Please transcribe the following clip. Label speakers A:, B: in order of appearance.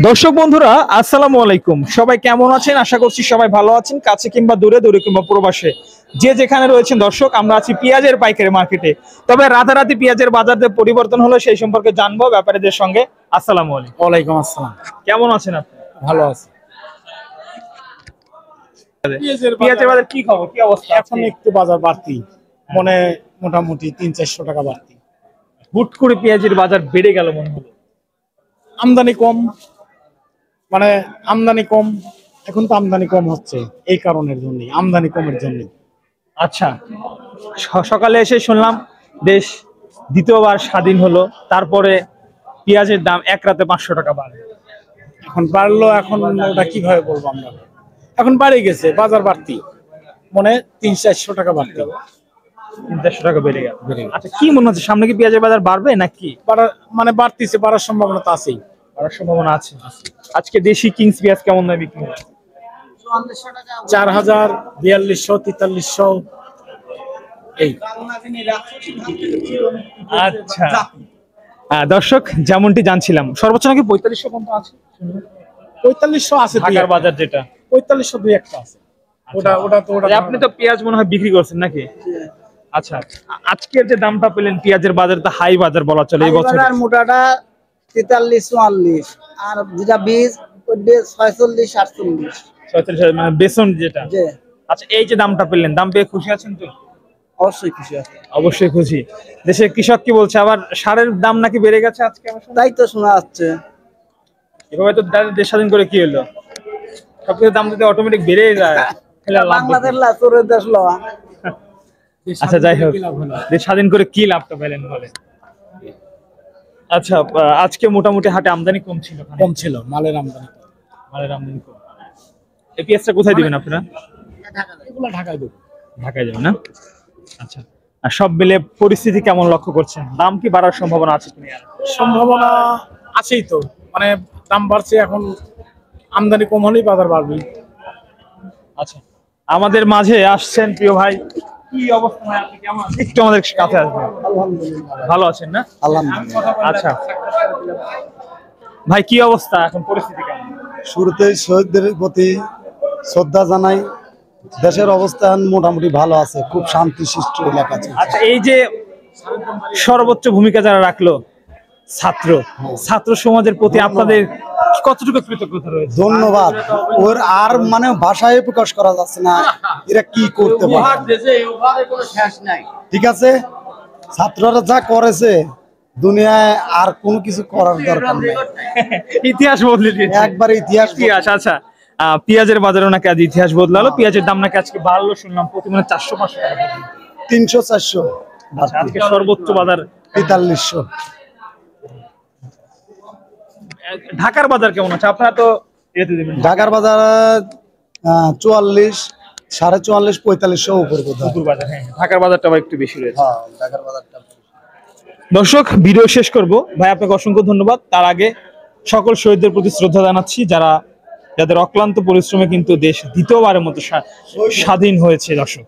A: দর্শক বন্ধুরা আসসালামু আলাইকুম, সবাই কেমন আছেন? আশা করছি সবাই ভালো আছেন। কাছে কিংবা দূরে, দূরে কিংবা প্রবাসে যে যেখানে রয়েছেন দর্শক, আমরা আছি পেঁয়াজের পাইকারি মার্কেটে। তবে রাতারাতি পেঁয়াজের বাজারে পরিবর্তন হলো, সেই সম্পর্কে জানবো ব্যাপারীদের সঙ্গে। আসসালামু আলাইকুম।
B: ওয়ালাইকুম আসসালাম।
A: কেমন আছেন আপনি?
B: ভালো আছি।
A: পেঁয়াজের বাজার কি খবর, কি অবস্থা?
B: এখন একটু বাজার বাড়তি, মোটামুটি 300-400 টাকা বাড়তি।
A: হুট করে পেঁয়াজের বাজার বেড়ে গেল মনে হলো।
B: আমদানি কম, আমদানি কম। এখন তো আমদানি কম হচ্ছে এই কারণের জন্য, আমদানি কমের জন্য।
A: আচ্ছা, সকালে এসে শুনলাম দেশ দ্বিতীয়বার স্বাধীন হলো, তারপরে পেঁয়াজের দাম এক রাতে 500 টাকা বাড়ে।
B: এখন বাড়লো, এখন ওটা কিভাবে বলবো আমরা? এখন বাড়ে গেছে, বাজার বাড়তি, 300-400 টাকা বাড়তি।
A: 300 টাকা বেড়ে গেল। আচ্ছা, কি মনে হচ্ছে সামনে কি পেঁয়াজের বাজার বাড়বে নাকি?
B: বাড়তিছে, বাড়ার সম্ভাবনা তো আছেই।
A: বাড়ার সম্ভাবনা আছে। আজকে দেশি কিংস পেঁয়াজ কেমন দামে বিক্রি হচ্ছে?
B: 4000, 4200, 4300 এই।
A: আচ্ছা দর্শক, যেমনটি জানছিলাম সর্বোচ্চ নাকি 4500 পর্যন্ত আছে।
B: 4500 আছে
A: ঢাকার বাজার যেটা
B: 4500 দুই একটা আছে।
A: আপনি তো পেঁয়াজ মনে হয় বিক্রি করছেন নাকি? আচ্ছা, আজকের যে দামটা পেলেন পেঁয়াজের বাজারে তো হাই বাজার বলা চলে এই বছর।
C: মোটাটা 43-44, আর যেটা বীজ 46-48।
A: 46 মানে বেসন যেটা। আচ্ছা, এই যে দামটা পেলেন, দাম পেয়ে খুশি আছেন তো?
C: অবশ্যই খুশি আছে।
A: অবশ্যই খুশি। দেশের কৃষক কি বলছে? আবার সারের দাম নাকি বেড়ে গেছে আজকে?
C: তাই তো শোনা যাচ্ছে।
A: এভাবে তো দেশ স্বাধীন করে কি হলো? সবকিছুর দাম যদি অটোমেটিক বেড়ে যায়
C: বাংলাদেশ তোরের দেশ লওয়া।
A: আচ্ছা, যাই হোক, দেশ স্বাধীন করে কি লাভটা পেলেন বলে? আচ্ছা, আজকে মোটামুটি হাটে আমদানি কম ছিল,
B: মালের আমদানি
A: কম। এই পেঁয়াজটা কোথায় দিবেন আপনারা?
B: এগুলো ঢাকায় দেবো।
A: ঢাকায় যাবেন না? আচ্ছা, আর সব মিলে পরিস্থিতি কেমন লক্ষ্য করছেন? দাম কি বাড়ার সম্ভাবনা আছে কিনা?
B: সম্ভাবনা আছেই তো, দাম বাড়ছে, এখন আমদানি কম হলেই বাজার বাড়বে।
A: আচ্ছা, আমাদের মাঝে আসছেন প্রিয় ভাই, কি অবস্থা ভাই? আপনি কেমন আছেন? একটু আমাদের কাছে আসবেন।
C: আলহামদুলিল্লাহ
A: ভালো আছেন না?
C: আলহামদুলিল্লাহ।
A: আচ্ছা ভাই, কি অবস্থা এখন, পরিস্থিতি কেমন?
D: শুরুতেই শহীদদের প্রতি শ্রদ্ধা জানাই। দেশের অবস্থান মোটামুটি ভালো আছে, খুব শান্তিশিষ্ট এলাকা আছে।
A: আচ্ছা, এই যে সর্বোচ্চ ভূমিকা যারা রাখলো ছাত্র সমাজের প্রতি আপনাদের কতটুকু কৃতজ্ঞতা রয়েছে?
D: ধন্যবাদ। ওর আর ভাষায় প্রকাশ করা যাচ্ছে না, এরা কি করতে পারে। ঠিক আছে, ছাত্ররা যা করেছে দুনিয়ায় আর কোনো কিছু করার দরকার নেই।
A: ইতিহাস বদলে দিয়েছে
D: একবারে ইতিহাস।
A: আচ্ছা, পেঁয়াজের বাজারে নাকি আজ ইতিহাস বদলালো। পেঁয়াজের দাম নাকি আজকে বাড়লো, শুনলাম প্রতি 400-500 টাকা,
D: 300-400।
A: আজকে সর্বোচ্চ বাজার
D: 4300।
A: ঢাকার বাজার কেমন আছে? আপনারা তো
D: ঢাকার বাজার 44, 44.5, 4500 উপর কোথাও।
A: ঢাকার বাজারটা আবার একটু বেশি রয়েছে।
D: ঢাকার বাজারটা।
A: দর্শক, ভিডিও শেষ করব। ভাই, আপনাকে অসংখ্য ধন্যবাদ। তার আগে সকল শহীদদের প্রতি শ্রদ্ধা জানাচ্ছি, যাদের অক্লান্ত পরিশ্রমে কিন্তু দেশ দ্বিতীয়বারের মতো স্বাধীন হয়েছে। দর্শক।